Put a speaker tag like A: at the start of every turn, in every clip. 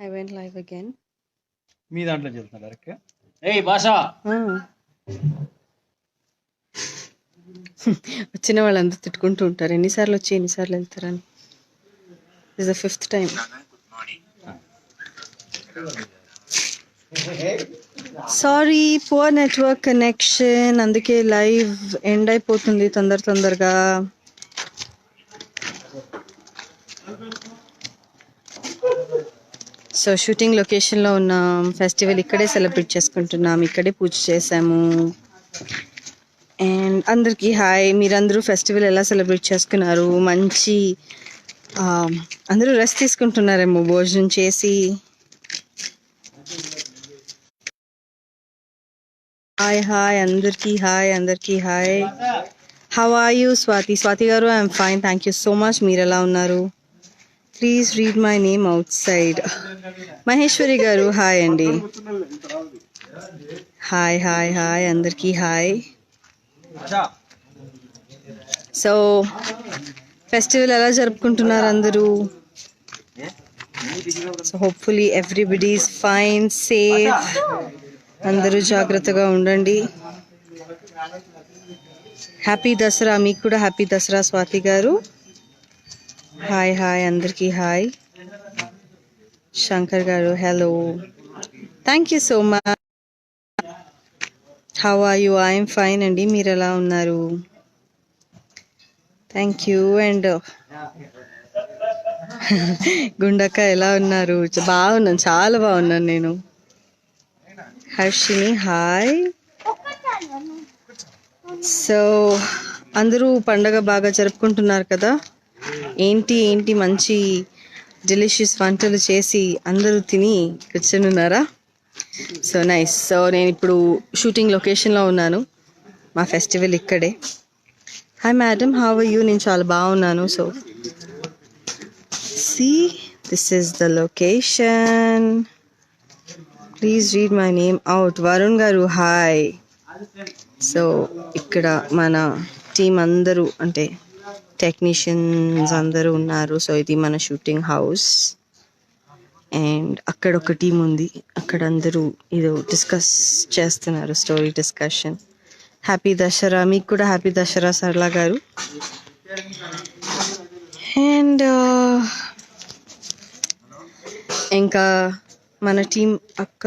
A: I went live again.
B: మీ దాంట్లో చెప్తున్నా direct. ఏయ్ భాష
A: వచ్చిన వాళ్ళందరూ తిట్టుకుంటూ ఉంటారు, ఎన్నిసార్లు వచ్చి ఎన్నిసార్లు వెళ్తారని. Is the 5th time. Sorry, poor network connection, అందుకే లైవ్ ఎండ్ అయిపోతుంది తొందరగా. సో షూటింగ్ లొకేషన్లో ఉన్నాం, ఫెస్టివల్ ఇక్కడే సెలబ్రేట్ చేసుకుంటున్నాం, ఇక్కడే పూజ చేసాము. అండ్ అందరికీ హాయ్. మీరందరూ ఫెస్టివల్ ఎలా సెలబ్రేట్ చేసుకున్నారు? మంచి అందరూ రెస్ట్ తీసుకుంటున్నారేమో భోజనం చేసి. హాయ్ అందరికీ hi. How are you Swathi గారు? I'm fine, thank you so much. మీరు ఎలా ఉన్నారు? Please read my name outside. Maheshwari గారు హాయ్ అండి. హాయ్ అందరికీ హాయ్. సో ఫెస్టివల్ ఎలా జరుపుకుంటున్నారు అందరూ? So hopefully everybody is fine, safe. అందరూ జాగ్రత్తగా ఉండండి. హ్యాపీ దసరా. మీకు కూడా హ్యాపీ దసరా స్వాతి గారు. హాయ్ అందరికీ హాయ్. శంకర్ గారు hello, thank you so much. How are you? I'm fine అండి, మీరు ఎలా ఉన్నారు? Thank you. అండ్ గుండక్క ఎలా ఉన్నారు? బాగున్నాను, చాలా బాగున్నాను నేను. హర్షిని హాయ్. సో అందరూ పండగ బాగా జరుపుకుంటున్నారు కదా? ఏంటి మంచి డెలిషియస్ వంటలు చేసి అందరూ తిని కూర్చొని ఉన్నారా? So nice. సో నేను ఇప్పుడు షూటింగ్ లొకేషన్లో ఉన్నాను, మా ఫెస్టివల్ ఇక్కడే. Hi madam, how are you? నేను చాలా బాగున్నాను. So see, this is the location. Please read my name out. Varun గారు హాయ్. సో ఇక్కడ మన టీం అందరూ, అంటే టెక్నీషియన్స్ అందరూ ఉన్నారు. సో ఇది మన షూటింగ్ హౌస్. అండ్ అక్కడ ఒక టీం ఉంది, అక్కడ అందరూ ఏదో డిస్కస్ చేస్తున్నారు, స్టోరీ డిస్కషన్. హ్యాపీ దసరా. మీకు కూడా హ్యాపీ దసరా సరళ గారు. అండ్ ఇంకా మన టీం అక్క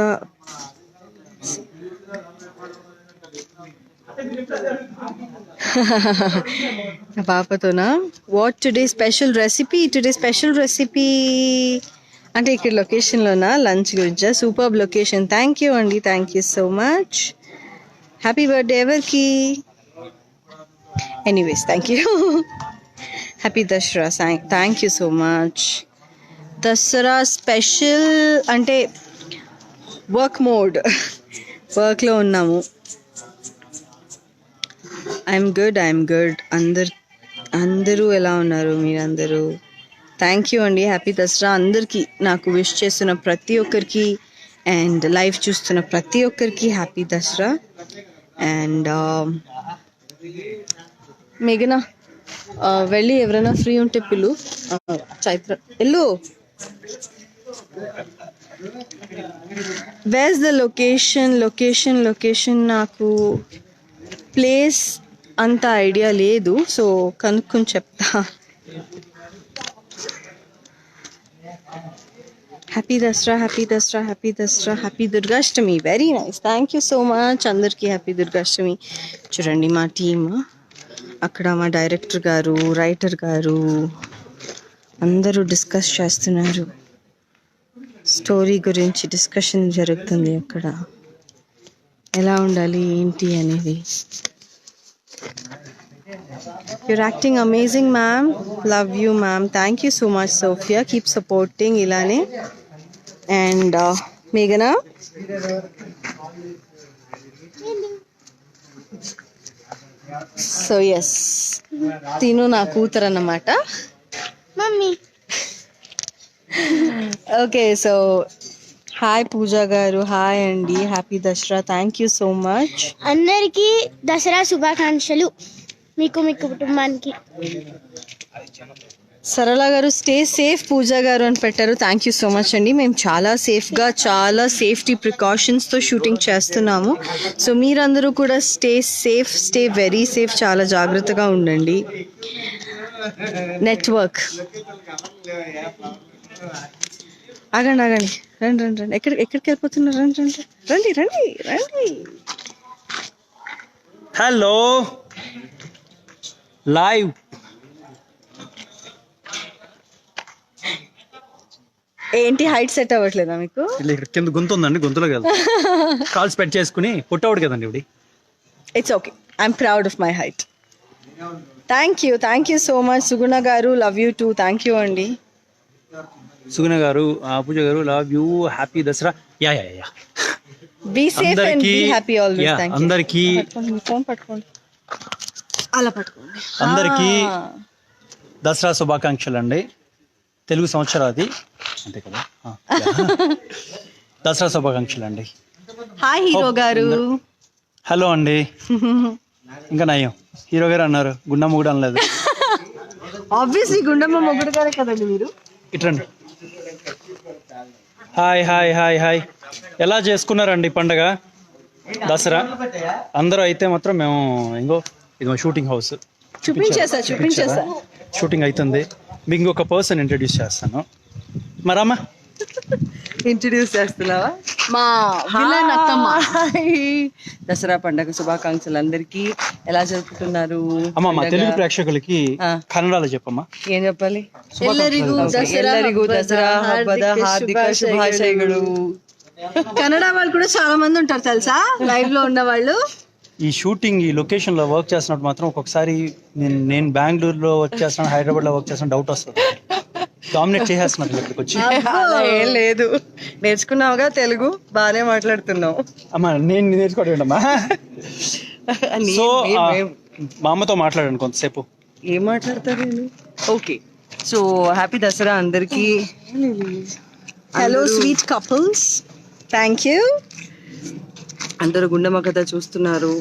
A: పాపతోనా? వాట్ టుడే స్పెషల్ రెసిపీ అంటే ఇక్కడ లొకేషన్లోనా? లంచ్ గురించా? Super location. థ్యాంక్ యూ అండి, thank you so much. Happy birthday ఎవరికి? Anyways thank you. Happy Dasara. Thank you so much. Dasara special అంటే వర్క్లో ఉన్నాము. I'm good. అందరూ ఎలా ఉన్నారు మీరందరూ? థ్యాంక్ యూ అండి. హ్యాపీ దసరా అందరికీ. నాకు విష్ చేస్తున్న ప్రతి ఒక్కరికి అండ్ లైవ్ చూస్తున్న ప్రతి ఒక్కరికి హ్యాపీ దసరా. అండ్ మేఘనా వెళ్ళి ఎవరైనా ఫ్రీ ఉంటే పిల్లు. చైత్ర ఎల్లు. వేర్స్ ద లొకేషన్ నాకు ప్లేస్ అంత ఐడియా లేదు, సో కనుక్కొని చెప్తా. Happy Dasara. Happy Durgashtami. Very nice, thank you so much. అందరికీ హ్యాపీ దుర్గాష్టమి. చూడండి మా టీమ్ అక్కడ, మా డైరెక్టర్ గారు, రైటర్ గారు అందరూ డిస్కస్ చేస్తున్నారు. స్టోరీ గురించి డిస్కషన్ జరుగుతుంది అక్కడ, ఎలా ఉండాలి ఏంటి అనేది. You're acting amazing, ma'am. Love you, ma'am. Thank you so much, Sophia. Keep supporting ilane. And Meghana. So yes, Tinu na kootaru annamata.
C: Mummy.
A: Okay, so hi Pooja garu. Hi అండి, happy Dasara. Thank you so much.
C: అందరికీ దసరా శుభాకాంక్షలు, మీకు మీ కుటుంబానికి.
A: సరళ గారు stay safe, పూజ గారు అని పెట్టారు. థ్యాంక్ యూ సో మచ్ అండి. మేము చాలా సేఫ్గా, చాలా సేఫ్టీ ప్రికాషన్స్తో షూటింగ్ చేస్తున్నాము. సో మీరందరూ కూడా stay safe, stay very safe, చాలా జాగ్రత్తగా ఉండండి. నెట్వర్క్ ఆగండి ఆగండి, రండి రండి రండి. ఎక్కడికి వెళ్ళిపోతున్నారు? రండి రండి రండి రండి రండి.
B: Hello live.
A: ఏంటి హైట్ సెట్ అవ్వట్లేదా మీకు?
B: ఇక్కడ కింద గొంతు ఉందండి, గొంతులోకి వెళ్తాం. కాల్ స్పెడ్ చేసుకుని పుట్టవుడు కదండి ఇవి.
A: It's okay, I'm proud of my height. Thank you so much Suguna garu, love you too. Thank you అండి.
B: Suguna garu, Pooja garu, love you, happy Dasara. Yeah yeah yeah,
A: be safe and be happy always. Thank you.
B: అందరికీ
A: ఫోన్ పట్టుకోండి, అలా పట్టుకోండి.
B: అందరికీ దసరా శుభాకాంక్షలు అండి. తెలుగు సంవత్సరాది అంతే కదా. దసరా శుభాకాంక్షలు అండి.
A: హాయ్ హీరో గారు.
B: హలో అండి. ఇంకా నయ్యం హీరో గారు అన్నారు, గుండమ్మ కూడా అనలేదు.
A: ఆబ్వియస్లీ గుండమ్మ మొగుడు గారే కదండి మీరు.
B: ఇట్రండి. Hi hi hi hi. ఎలా చేసుకున్నారండి పండగ దసరా? అందరూ అయితే మాత్రం మేము ఇది మా షూటింగ్ హౌస్
A: చూపించేసా.
B: షూటింగ్ అవుతుంది. మీకు ఇంకొక పర్సన్ ఇంట్రడ్యూస్ చేస్తాను. మరమ్మా
A: ఇంట్రడ్యూస్ చేస్తున్నావా? మా విలన్ అత్తమ్మ. దసరా పండగ శుభాకాంక్షలు అందరికి. ఎలా జరుపుతున్నారు?
B: అమ్మా మా తెలుగు ప్రేక్షకులకి కన్నడలో చెప్పమ్మా.
A: ఏం చెప్పాలి? ఎల్లరిಗೂ దసరా హబ్బದ ಹಾರ್ದಿಕ ಶುಭಾಶಯಗಳು. కన్నడ వాళ్ళు కూడా చాలా మంది ఉంటారు తెలుసా లైవ్ లో ఉన్న వాళ్ళు.
B: ఈ షూటింగ్ ఈ లొకేషన్ లో వర్క్ చేస్తున్నప్పుడు మాత్రం ఒక్కొక్కసారి నేను బెంగళూరులో వర్క్ చేస్తున్నాను, హైదరాబాద్ లో వర్క్ చేస్తాను, డౌట్ వస్తుంది. డామినేట్ చేసేస్తున్నారు ఇక్కడికి వచ్చి.
A: ఏం లేదు, నేర్చుకున్నావుగా తెలుగు, బాగానే మాట్లాడుతున్నావు.
B: అమ్మా నేను నేర్చుకోవడమా. సో మా అమ్మతో మాట్లాడాను కొంతసేపు.
A: ఏం మాట్లాడతారు? ఓకే, సో హ్యాపీ దసరా అందరికి. Hello sweet couples, thank you. అందరూ గుండమ్మ కథ చూస్తున్నారు.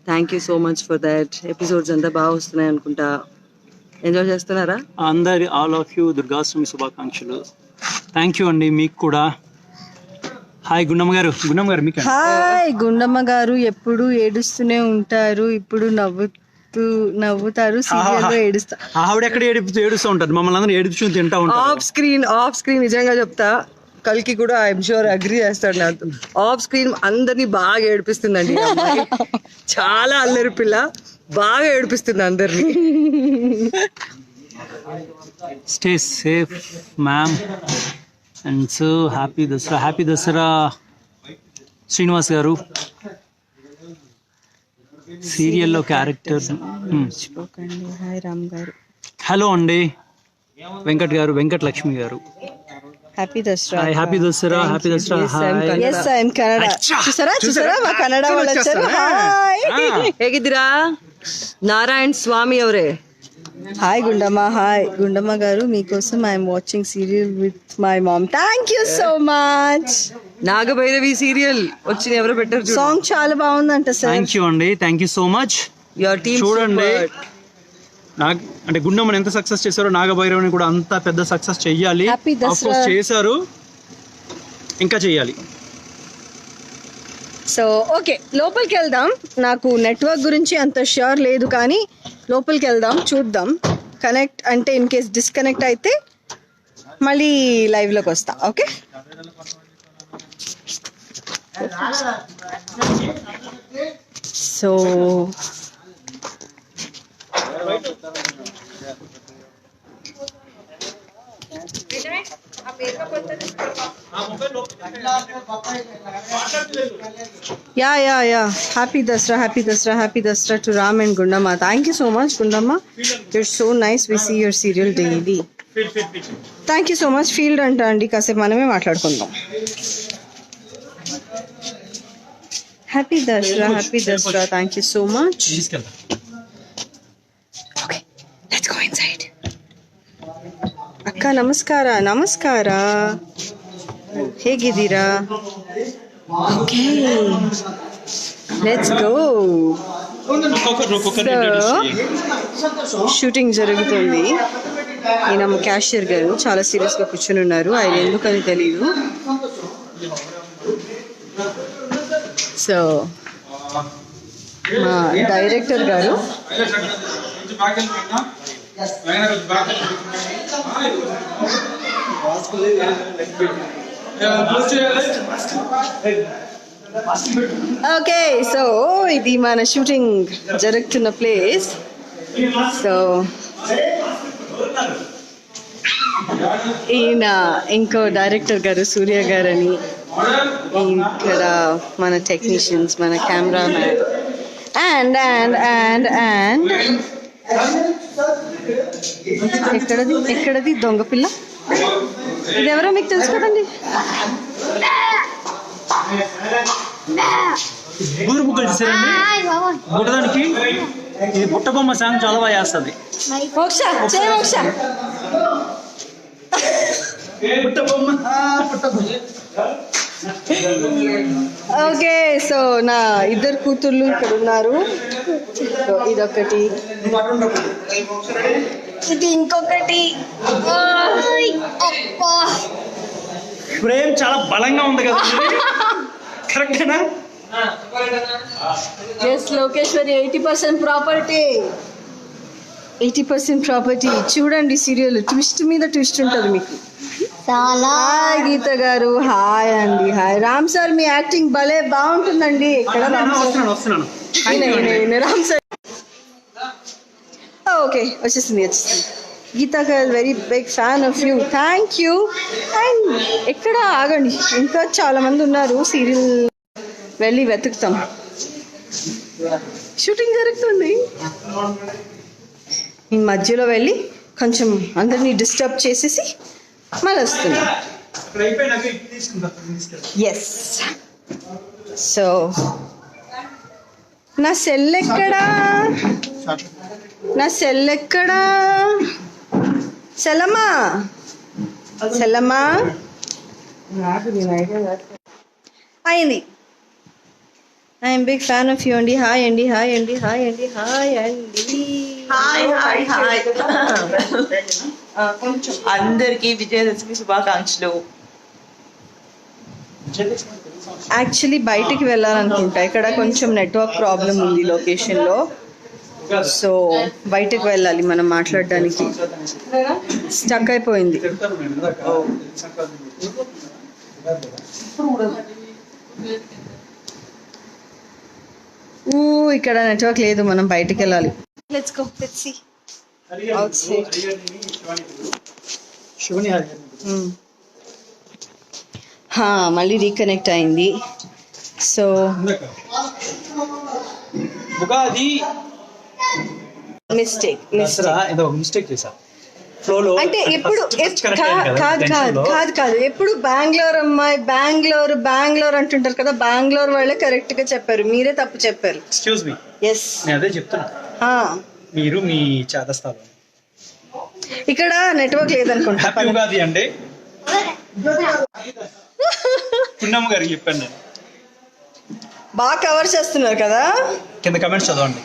A: Thank you so much for that. Episodes అంతా బాగా వస్తున్నాయి అనుకుంటా. ఎంజాయ్ చేస్తున్నారా?
B: అందరి ఆల్ ఆఫ్ యూ దుర్గాష్టమి శుభాకాంక్షలు. థ్యాంక్ యూ అండి మీకు కూడా. హాయ్ గుండమ్మ గారు. గుండమ్మ గారు మీకు
A: హాయ్. గుండమ్మ గారు ఎప్పుడు ఏడుస్తూనే ఉంటారు, ఇప్పుడు నవ్వుతారు. సీరియల్లో ఏడుస్తారు.
B: ఆవిడ ఎక్కడ ఏడుస్తూ ఉంటారు, మమ్మల్ని అందరూ ఏడుస్తూ తింటా ఉంటారు.
A: ఆఫ్ స్క్రీన్ నిజంగా చెప్తా, కల్కి కూడా ఐఎమ్ షూర్ అగ్రీ చేస్తాడు నాతో. ఆఫ్ స్క్రీన్ అందరినీ బాగా ఏడిపిస్తుందండి. చాలా అల్లరి పిల్ల, బాగా ఏడిపిస్తుంది అందరినీ.
B: Stay safe ma'am and so happy Dasara. Happy Dasara Srinivas గారు. సీరియల్లో క్యారెక్టర్.
A: హాయ్ రామ్ గారు.
B: హలో అండి వెంకట్ గారు, వెంకట్ లక్ష్మి గారు.
A: Happy Dasara.
B: Happy Dasara. Happy Dasara.
A: Kannada చూసారా మా కన్నడ వాళ్ళు వచ్చారు. ಹೇಗಿದ್ದೀರಾ? నారాయణ స్వామి అవరే. హాయ్ గుండమ్మ. హాయ్ గుండమ్మ గారు, మీకోసం I'm watching serial with my mom. Thank you so much. Naga Bhairavi serial వచ్చిన ఎవరు పెట్టారు? సాంగ్ చాలా బాగుందంట సార్.
B: థ్యాంక్ యూ అండి, thank you so much.
A: Your team
B: చూడండి అంటే గుండమ్మని ఎంత సక్సెస్ చేశారో నాగభైరవిని కూడా అంత పెద్ద సక్సెస్ చెయ్యాలి. చేశారు, ఇంకా చెయ్యాలి.
A: సో ఓకే, లోపలికి వెళ్దాం. నాకు నెట్వర్క్ గురించి అంత ష్యూర్ లేదు, కానీ లోపలికి వెళ్దాం, చూద్దాం. కనెక్ట్ అంటే ఇన్ కేస్ డిస్కనెక్ట్ అయితే మళ్ళీ లైవ్లోకి వస్తా. Okay, so yeah. Happy Dasra to Ram and Gundamma. Thank you so much, Gundamma. You're so nice. We see your serial daily. Thank you so much. Field anta andi kasep maname maatladukundam. Happy Dasra. Thank you so much. Okay, let's go inside. Akka namaskara. ಹೇಗಿದ್ದೀರಾ? Okay, let's go. Shooting జరుగుతుంది. ఈయన cashier గారు చాలా సీరియస్గా కూర్చొని ఉన్నారు. ఆయన ఎందుకని తెలియదు. సో మా డైరెక్టర్ గారు ఓకే. సో ఇది మన షూటింగ్ జరుగుతున్న ప్లేస్. సో ఈయన ఇంకో డైరెక్టర్ గారు సూర్య గారని, ఇక్కడ మన టెక్నీషియన్స్, మన camera man and and and and ఎక్కడది దొంగ పిల్ల? ఇది ఎవరో మీకు తెలుసు కదండి.
B: ఊరు బుక్కలు చూసారండి. బుట్టదానికి ఇది బుట్టబొమ్మ సాంగ్ చాలా బాగా చేస్తుంది.
A: ఓకే. సో నా ఇద్దరు కూతుర్లు ఇక్కడ ఉన్నారు. ఇదొకటి, ఇది ఇంకొకటి.
B: ఫ్రేమ్ చాలా బలంగా ఉంది కదా, కరెక్టేనా?
A: Yes Lokeshwari 80% property. 80% ప్రాపర్టీ. చూడండి సీరియల్ ట్విస్ట్ మీద ట్విస్ట్ ఉంటుంది మీకు. హాయ్ గీత గారు. హాయ్ అండి. హాయ్ రామ్ సార్, మీ యాక్టింగ్ భలే బాగుంటుందండి. ఇక్కడ రామ్ సార్. ఓకే వచ్చేసింది. గీత గారు very big fan of you. Thank you. And ఎక్కడ ఆగండి, ఇంకా చాలా మంది ఉన్నారు. సీరియల్ వెళ్ళి వెతుకుతాం. షూటింగ్ జరుగుతుంది. ఈ మధ్యలో వెళ్ళి కొంచెం అందరినీ డిస్టర్బ్ చేసేసి మళ్ళీ వస్తున్నాం. ఎస్. సో నా సెల్ ఎక్కడా? సెల్లమ్మా అయింది. I'm big fan of you అండి. హాయ్ అండి.
C: అందరికి విజయదశమి శుభాకాంక్షలు.
A: యాక్చువల్లీ బయటికి వెళ్ళాలనుకుంటా. ఇక్కడ కొంచెం నెట్వర్క్ ప్రాబ్లం ఉంది లొకేషన్లో. సో బయటకు వెళ్ళాలి మనం మాట్లాడడానికి. స్టక్ అయిపోయింది. ఇక్కడ నెట్వర్క్ లేదు, మనం బయటకు వెళ్ళాలి. Let's go, let's see outside. మళ్ళీ రీకనెక్ట్ అయింది. సో
B: మిస్టేక్ చేశా ఫ్లోలో.
A: అంటే ఎప్పుడు కాదు ఎప్పుడు బెంగళూరు అమ్మాయి బెంగళూరు అంటుంటారు కదా. బెంగళూరు వాళ్ళే కరెక్ట్ గా చెప్పారు, మీరే తప్పు చెప్పారు.
B: Excuse me.
A: ఎస్
B: నేను అదే చెప్తున్నా. మీరు మీ చేతస్థానం
A: ఇక్కడ నెట్వర్క్ లేదనుకుంటా.
B: హ్యాపీ ఉగాది అండి. పున్నమ్మ గారికి చెప్పాను నేను.
A: బాగా కవర్ చేస్తున్నారు కదా.
B: కింద కమెంట్స్ చదవండి.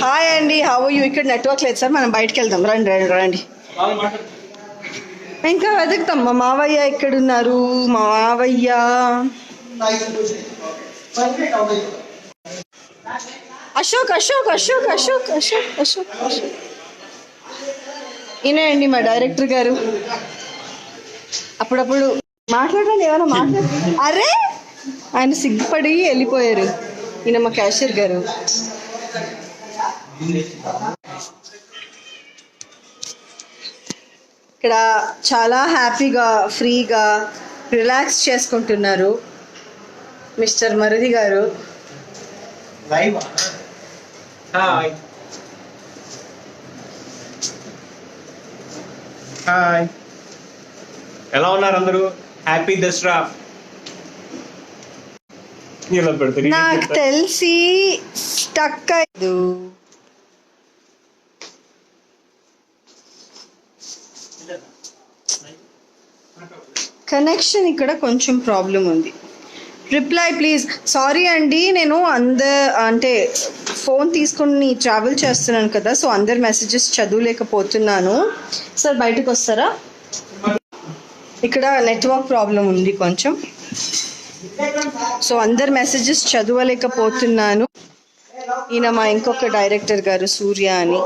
A: హాయ్ అండి, హౌ ఆర్ యూ? ఇక్కడ నెట్వర్క్ లేదు సార్, మనం బయటకు వెళ్దాం. రండి. ఇంకా వెతుకుతాం. మా మావయ్య ఎక్కడున్నారు? మావయ్య అశోక్. ఈయనే అండి మా డైరెక్టర్ గారు. అప్పుడప్పుడు మాట్లాడండి, ఏమైనా మాట్లాడండి. అరే ఆయన సిగ్గుపడి వెళ్ళిపోయారు. ఈయన మా క్యాషియర్ గారు. ఇక్కడ చాలా హ్యాపీగా ఫ్రీగా రిలాక్స్ చేసుకుంటున్నారు మిస్టర్ మరుది గారు.
B: హాయ్, ఎలా ఉన్నారు అందరూ? హ్యాపీ దసరా.
A: నాకు తెలిసి స్టక్ అయ్యదు. కనెక్షన్ ఇక్కడ కొంచెం ప్రాబ్లం ఉంది. Reply please. సారీ అండి, నేను అంటే ఫోన్ తీసుకొని ట్రావెల్ చేస్తున్నాను కదా, సో అందరి మెసేజెస్ చదవలేకపోతున్నాను. సార్ బయటకు వస్తారా? ఇక్కడ నెట్వర్క్ ప్రాబ్లం ఉంది కొంచెం, సో అందరి మెసేజెస్ చదవలేకపోతున్నాను. ఈయన మా ఇంకొక డైరెక్టర్ గారు సూర్య అని.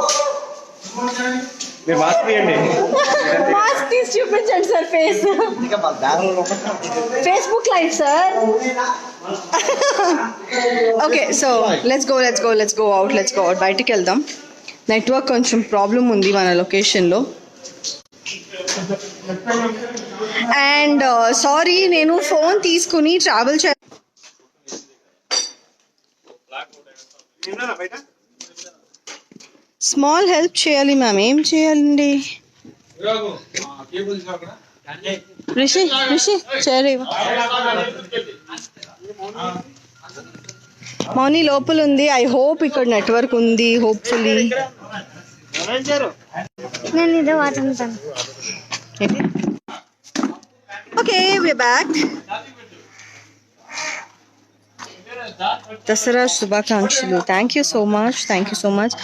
A: మాస్క్ తీసి చూపించండి sir face. Facebook live sir. Okay, so let's go out. బయటికి వెళ్దాం. నెట్వర్క్ కొంచెం ప్రాబ్లం ఉంది మన లొకేషన్లో. అండ్ సారీ, నేను ఫోన్ తీసుకుని ట్రావెల్ స్మాల్ హెల్ప్ చేయాలి మ్యామ్. ఏం చేయాలండి? రిషి చేయలేవా? మౌని లోపల ఉంది. ఐ హోప్ ఇక్కడ నెట్వర్క్ ఉంది. హోప్ఫుల్లీ.
D: నేను ఇదే వాడుతుంటాను.
A: Okay, we're back. దసరా శుభాకాంక్షలు. Thank you so much.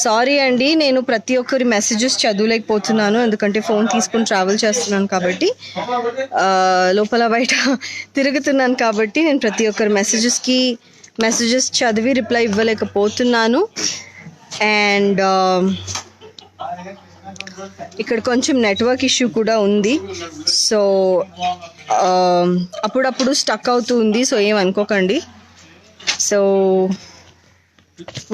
A: Sorry అండి, నేను ప్రతి ఒక్కరి మెసేజెస్ చదవలేకపోతున్నాను, ఎందుకంటే ఫోన్ తీసుకుని ట్రావెల్ చేస్తున్నాను కాబట్టి, లోపల బయట తిరుగుతున్నాను కాబట్టి నేను ప్రతి ఒక్కరి మెసేజెస్ చదివి రిప్లై ఇవ్వలేకపోతున్నాను. అండ్ ఇక్కడ కొంచెం నెట్వర్క్ ఇష్యూ కూడా ఉంది, సో అప్పుడప్పుడు స్టక్ అవుతూ ఉంది, సో ఏమనుకోకండి. So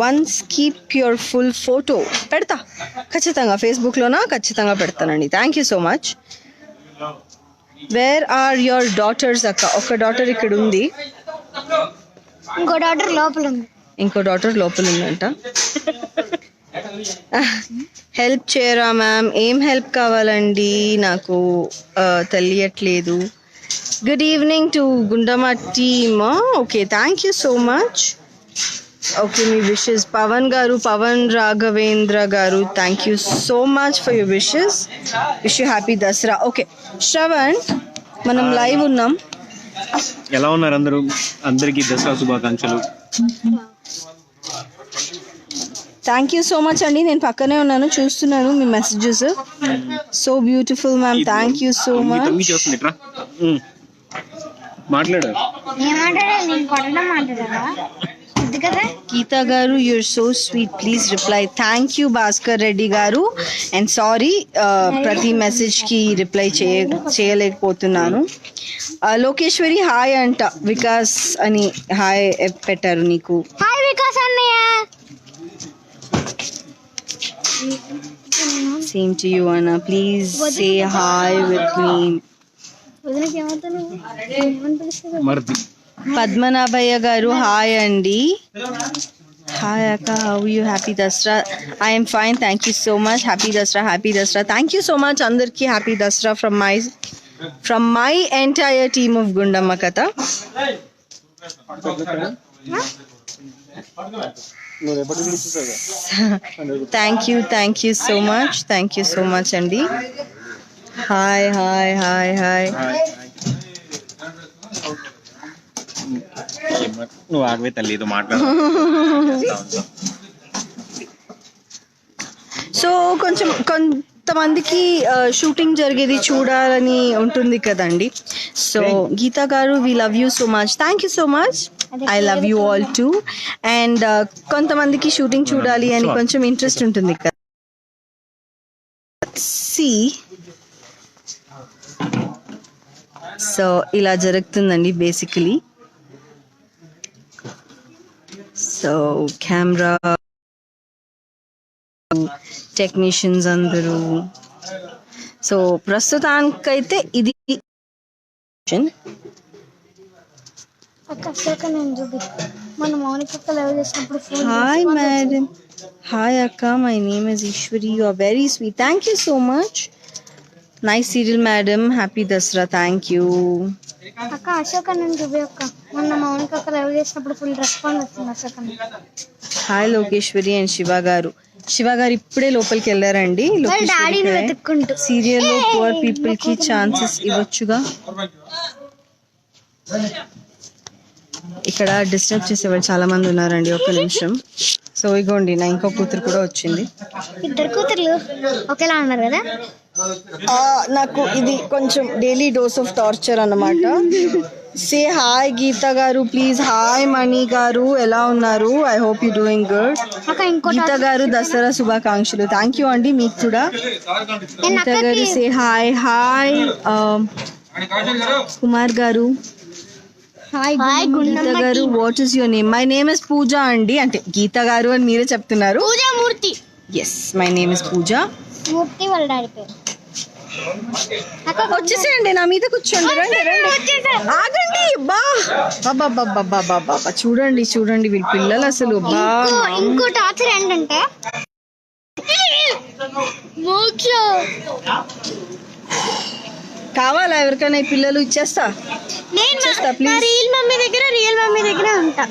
A: once keep your full photo పెడతా ఖచ్చితంగా, ఫేస్బుక్లోనా ఖచ్చితంగా పెడతానండి. Thank you so much. Where are your daughters అక్క? ఒక డాటర్ ఇక్కడ ఉంది,
D: ఇంకో డాటర్ లోపల ఉందంట. హెల్ప్ చేయరా మ్యామ్? ఏం హెల్ప్ కావాలండి? నాకు తెలియట్లేదు. Good evening to Gundamma team. Okay, thank you so much. Okay, మీ wishes Pavan Raghavendra garu, thank you so much for your wishes. Wish you happy Dasara. Okay Shravan, మనం లైవ్ ఉన్నాం.
B: ఎలా ఉన్నారు అందరూ? అందరికీ దసరా శుభాకాంక్షలు.
A: థ్యాంక్ యూ సో మచ్ అండి. నేను పక్కనే ఉన్నాను, చూస్తున్నాను మీ messages. So beautiful ma'am, thank you so much. Geetha garu, you're so sweet, please reply. Thank you Bhaskar Reddy garu. And sorry, ప్రతి మెసేజ్కి రిప్లై చేయలేకపోతున్నాను. లోకేశ్వరి హాయ్ అంట. వికాస్ అని హాయ్ పెట్టారు నీకు.
D: హాయ్ వికాస్ అన్నయ్య.
A: Same to you, Anna. Please say hi with me. Padmanabhaiah గారు హాయ్ అండి. Hi అక్క, how you? Happy Dasara. I'm fine, thank you so much. Happy Dasara. Thank you so much అందరికీ. Happy Dasara from my entire team of Gundamma Katha. Thank you so much అండి. Hi.
B: నువ్వు ఆగవే తల్లి, ఏదో మాట్లాడు.
A: సో కొంతమందికి షూటింగ్ జరిగేది చూడాలని ఉంటుంది కదండి. సో గీతా గారు, we love you so much. Thank you so much. I love you all too. And కొంతమందికి షూటింగ్ చూడాలి అని కొంచెం ఇంట్రెస్ట్ ఉంటుంది కదా. సో ఇలా జరుగుతుందండి బేసికలీ. సో కెమెరా టెక్నీషియన్స్ అందరూ. సో ప్రస్తుతానికైతే ఇది. Hi madam. హాయ్ అక్క, my name is Eshwari. You are very sweet. Thank you so much. Nice serial madam. Happy Dasara. Thank you
D: అక్క. అశోక్ అన్న చూపి అక్క, మొన్న మౌనిక అక్క లైవ్ చేసినప్పుడు ఫుల్ రెస్పాన్స్ వస్తుంది అశోక్ అన్న.
A: హాయ్ లోకేశ్వరి అండ్ శివ గారు ఇప్పుడే లోపలికి వెళ్ళారండి. సీరియల్ లో పువర్ పీపుల్ కి ఛాన్సెస్ ఇవ్వచ్చుగా. ఇక్కడ డిస్టర్బ్ చేసేవాళ్ళు చాలా మంది ఉన్నారండి, ఒక్క నిమిషం. సో ఇగోండి నా ఇంకో కూతురు కూడా వచ్చింది.
E: ఇద్దరు కూతుర్లు ఒకేలా ఉన్నారు కదా.
A: నాకు ఇది కొంచెం డైలీ డోస్ ఆఫ్ టార్చర్ అన్నమాట. సే హాయ్ గీత గారు ప్లీజ్. హాయ్ మణి గారు, ఎలా ఉన్నారు? I hope you doing good. Geetha garu Dasara శుభాకాంక్షలు. థ్యాంక్ యూ అండి, మీకు కూడా. గీత గారు సే hi. Hi Kumar garu. Geetha garu what is your name? My name is Pooja అండి. అంటే గీత గారు అని మీరే చెప్తున్నారు.
E: Poojamurthy.
A: Yes, my name is Pooja.
E: Murthy వాళ్ళ డాడీ పేరు.
A: వచ్చేసేయండి, నా మీద కూర్చోండి. రండి రండి, ఆగండి. బా చూడండి చూడండి వీళ్ళ పిల్లలు అసలు.
E: ఇంకో టార్చర్ ఏంటంటే
A: కావాలా ఎవరికైనా ఈ పిల్లలు? ఇచ్చేస్తా ప్లీజ్.
E: రియల్ మమ్మీ దగ్గర ఉంటా.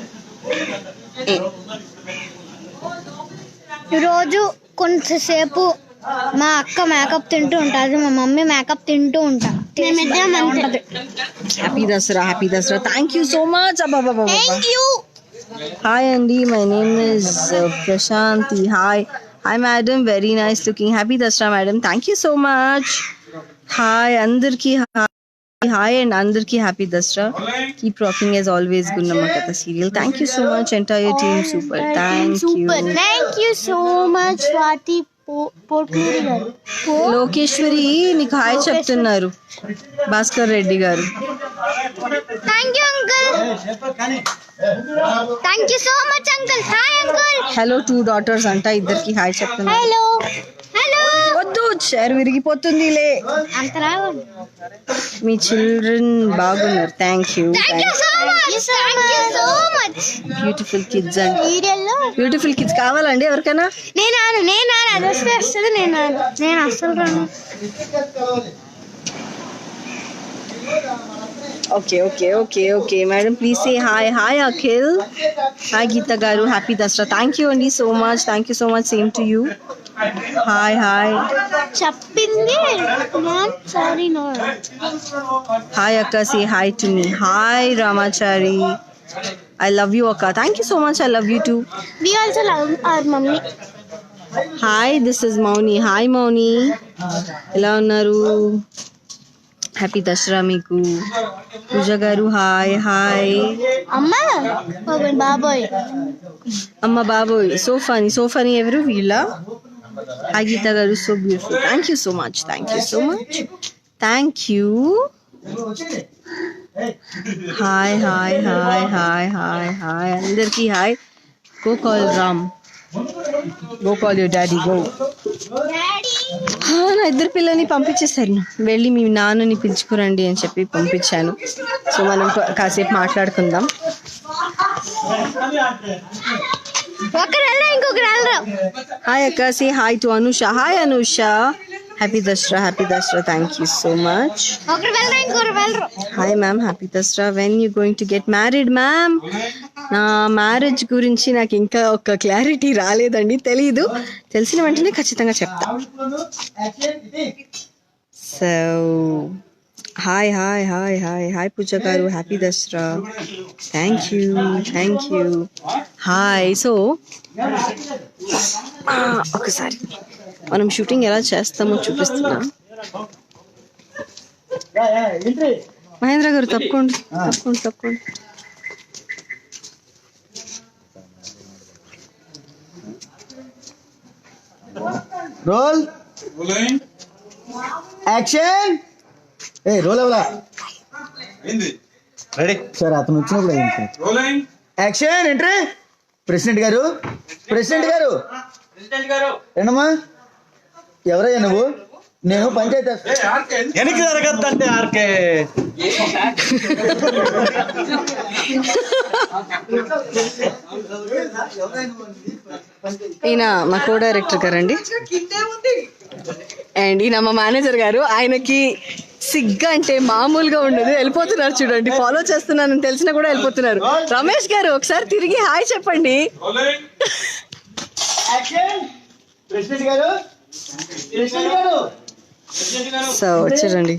E: రోజు కొంతసేపు మా అక్క మేకప్ తింటూ ఉంటుంది, మా మమ్మీ మేకప్ తింటూ ఉంటా.
A: Happy Dasara, happy Dasara. Thank you so much. Hi అండి, my name is Prashanthi. Hi madam, very nice looking. Happy Dasara madam, thank you so much. Hi అందరికి హాయ్ అండ్ అందరికి happy Dasara. Keep rocking as always Gundamma Katha serial. Thank you so much entire team. Super,
E: thank you so much Swathi Potluri garu.
A: Lokeshwari నీకు hi చెప్తున్నారు, Bhaskar Reddy garu.
E: Thank you uncle. Thank you so much uncle. Hi uncle.
A: Hello 2 daughters అంట, ఇద్దరికి hi చెప్తున్నారు.
E: Hello
A: వద్దు, chair విరిగిపోతుందిలే.
E: అంతరా
A: మీ children బాగున్నారు. Thank you. Beautiful kids and beautiful kids కావాలండి ఎవరికైనా?
E: నేను అది వస్తుంది. నేను అస్సలు రాను.
A: Okay madam please say hi. Hi Akhil. Hi Gita garu, happy Dasara. Thank you అండి so much. Same to you. Hi
E: చెప్పింది సారీ నో.
A: హాయ్ అక్క, say hi to me. Hi Ramachari, I love you అక్క. Thank you so much, I love you too.
E: We also love our mummy.
A: Hi, this is Mouni. Hi Mouni, ఎలా ఉన్నారు? Happy Dasara మీకు. పూజ గారు hi.
E: బాబోయ్
A: అమ్మ బాబోయ్, సో ఫనీ ఎవరు వీళ్ళ? Hi Gita garu, so beautiful. Thank you so much. Thank you. Hi అందరికి hi. Go call Ram, go call your daddy, go. నా ఇద్దరు పిల్లల్ని పంపించేశారు, వెళ్ళి మీ నాన్నని పిలుచుకురండి అని చెప్పి పంపించాను. సో మనం కాసేపు మాట్లాడుకుందాం. హాయ్ అక్క, say hi to Anusha. Hi Anusha, happy Dasara. Thank you so much. Hi ma'am, happy Dasara. When you going to get married ma'am? నా మ్యారేజ్ గురించి నాకు ఇంకా ఒక క్లారిటీ రాలేదండి, తెలీదు. తెలిసిన వెంటనే ఖచ్చితంగా చెప్తా. So hi Pooja garu, happy Dasara. Thank you. Hi. So ఒకసారి మనం షూటింగ్ ఎలా చేస్తామో చూపిస్తున్నా. మహేంద్ర గారు తప్పకుండా.
F: Roll action. రోల్ అవలా రెడీ సార్. అతను వచ్చినప్పుడు అయింది సార్. యాక్షన్. ఎంట్రీ. ప్రెసిడెంట్ గారు ఏంటమ్మా? ఎవరయ్యా నువ్వు? నేను పంచాయతీ
B: వెనక్కి జరగద్దంటే ఆర్కే.
A: ఈయన మా కో డైరెక్టర్ గారండి, అండ్ ఈయన మా మేనేజర్ గారు. ఆయనకి సిగ్గా అంటే మామూలుగా ఉండదు, వెళ్ళిపోతున్నారు చూడండి. ఫాలో చేస్తున్నానని తెలిసినా కూడా వెళ్ళిపోతున్నారు. రమేష్ గారు ఒకసారి తిరిగి హాయ్ చెప్పండి. సో వచ్చారండి.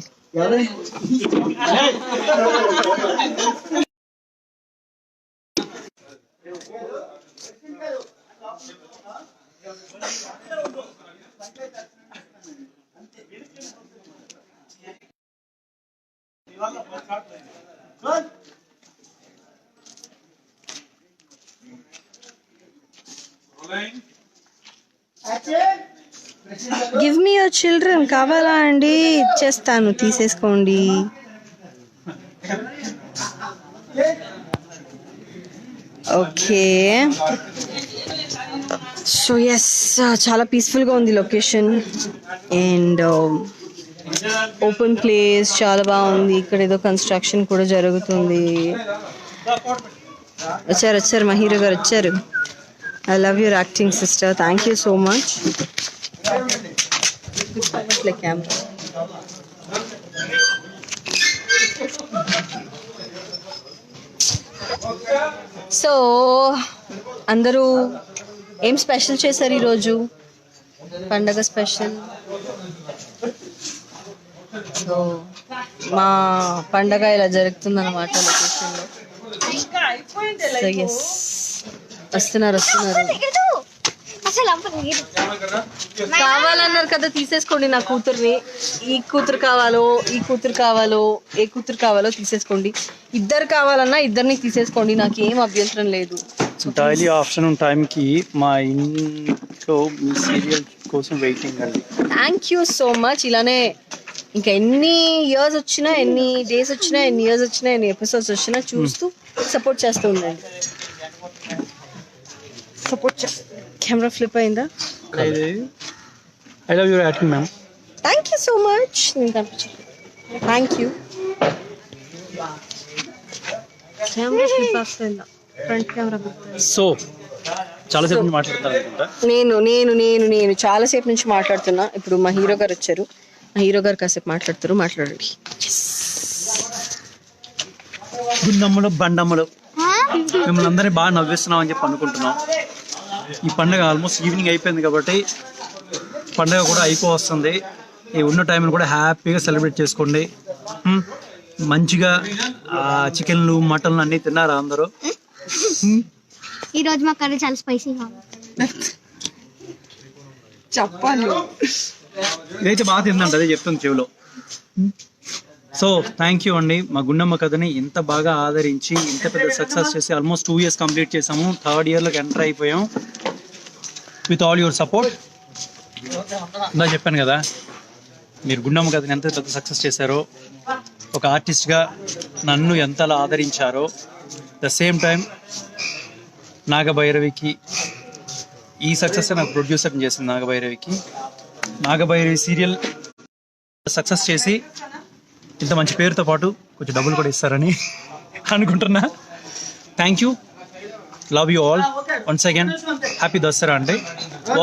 D: గివ్ మీ యువర్ చిల్డ్రన్ కావాలా అండి? ఇచ్చేస్తాను, తీసేసుకోండి. ఓకే, సో ఎస్, చాలా పీస్ఫుల్గా ఉంది లొకేషన్ అండ్ ఓపెన్ ప్లేస్, చాలా బాగుంది. ఇక్కడ ఏదో కన్స్ట్రక్షన్ కూడా జరుగుతుంది. వచ్చారు మా హీరో గారు వచ్చారు. I love your acting sister, thank you so much. Camera so అందరూ ఏం స్పెషల్ చేశారు ఈరోజు? పండగ స్పెషల్. సో మా పండగ ఇలా జరుగుతుందన్నమాట లొకేషన్లో. సో ఎస్, వస్తున్నారు. కావాలన్నారు కదా, తీసేసుకోండి నా కూతుర్ని. ఈ కూతురు కావాలో ఏ కూతురు కావాలో తీసేసుకోండి. ఇద్దరు కావాలన్నా ఇద్దరిని తీసేసుకోండి, నాకు ఏం అభ్యంతరం లేదు.
B: డైలీ ఆఫ్టర్నూన్ టైంకి మా ఇంట్లో మీ సీరియల్ కోసం వెయిటింగ్ అండి.
D: Thank you so much. ఇలానే ఇంకా ఎన్ని ఇయర్స్ వచ్చినా, ఎన్ని డేస్ వచ్చినా, ఎన్ని ఇయర్స్ వచ్చినా, ఎన్ని ఎపిసోడ్స్ వచ్చినా చూస్తూ సపోర్ట్ చేస్తూ ఉండండి. కెమెరా ఫ్లిప్ అయిందా?
B: I love your acting ma'am.
D: Thank you so much. Thank you. Camera flip అవుతుందా? Front camera.
B: సో చాలాసేపు నుంచి మాట్లాడతాను అనుకుంటా.
D: నేను చాలాసేపు నుంచి మాట్లాడుతున్నా. ఇప్పుడు మా హీరో గారు వచ్చారు. మా హీరో గారు కాసేపు మాట్లాడండి.
B: గుండమ్మలు బండమ్మలు మిమ్మల్ని అందరినీ బాగా నవ్విస్తున్నాం అని చెప్పి అనుకుంటున్నాం. ఈ పండుగ ఆల్మోస్ట్ ఈవినింగ్ అయిపోయింది కాబట్టి పండుగ కూడా అయిపోవస్తుంది. ఈ ఉన్న టైంని కూడా హ్యాపీగా సెలబ్రేట్ చేసుకోండి. మంచిగా చికెన్లు మటన్లు అన్నీ తిన్నారా అందరూ?
E: ఈ రోజు మా కర్రీ చాలా స్పైసీగా
D: చెప్పాలి.
B: ఇదైతే బాగా తిందంట, అదే చెప్తుంది చెవిలో. సో థ్యాంక్ యూ అండి, మా గుండమ్మ కథని ఇంత బాగా ఆదరించి ఇంత పెద్ద సక్సెస్ చేసి ఆల్మోస్ట్ 2 years కంప్లీట్ చేసాము. 3rd yearలోకి ఎంటర్ అయిపోయాం విత్ ఆల్ యువర్ సపోర్ట్. ఇందా చెప్పాను కదా, మీరు గుండమ్మ కథని ఎంత పెద్ద సక్సెస్ చేశారో, ఒక ఆర్టిస్ట్గా నన్ను ఎంతలా ఆదరించారో, ద సేమ్ టైం నాగభైరవికి ఈ సక్సెస్ నాకు ప్రొడ్యూసర్ చేసింది. నాగభైరవి సీరియల్ సక్సెస్ చేసి ఇంత మంచి పేరుతో పాటు కొంచెం డబ్బులు కూడా ఇస్తారని అనుకుంటున్నా. Thank you, love you all once again. Happy Dasara అండి.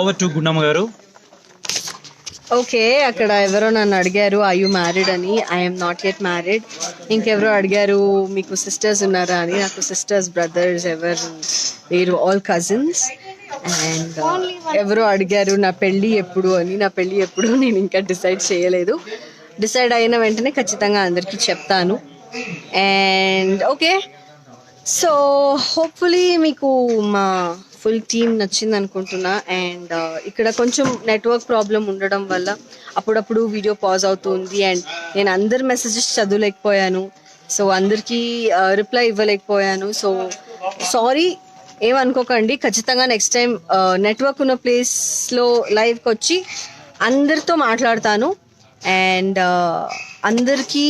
B: ఓవర్ టు గుండమ్మ గారు.
D: ఓకే, అక్కడ ఎవరో నన్ను అడిగారు ఐ యు మ్యారీడ్ అని. I'm not yet married. ఇంకెవరో అడిగారు మీకు సిస్టర్స్ ఉన్నారా అని. నాకు సిస్టర్స్ బ్రదర్స్ ఎవరు లేరు, ఆల్ కజిన్స్. అండ్ ఎవరో అడిగారు నా పెళ్ళి ఎప్పుడు అని. నా పెళ్ళి ఎప్పుడు నేను ఇంకా డిసైడ్ చేయలేదు. డిసైడ్ అయిన వెంటనే ఖచ్చితంగా అందరికీ చెప్తాను. అండ్ ఓకే, సో హోప్ఫుల్లీ మీకు మా ఫుల్ టీమ్ నచ్చింది అనుకుంటున్నా. అండ్ ఇక్కడ కొంచెం నెట్వర్క్ ప్రాబ్లం ఉండడం వల్ల అప్పుడప్పుడు వీడియో పాజ్ అవుతుంది అండ్ నేను అందరి మెసేజెస్ చదవలేకపోయాను. సో అందరికీ రిప్లై ఇవ్వలేకపోయాను. సో సారీ, ఏమనుకోకండి. ఖచ్చితంగా నెక్స్ట్ టైం నెట్వర్క్ ఉన్న ప్లేస్లో లైవ్కి వచ్చి అందరితో మాట్లాడతాను. అండ్ అందరికీ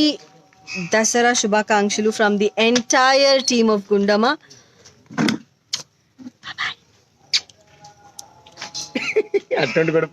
D: దసరా శుభాకాంక్షలు from the entire team of Gundamma.
B: అటువంటి కూడా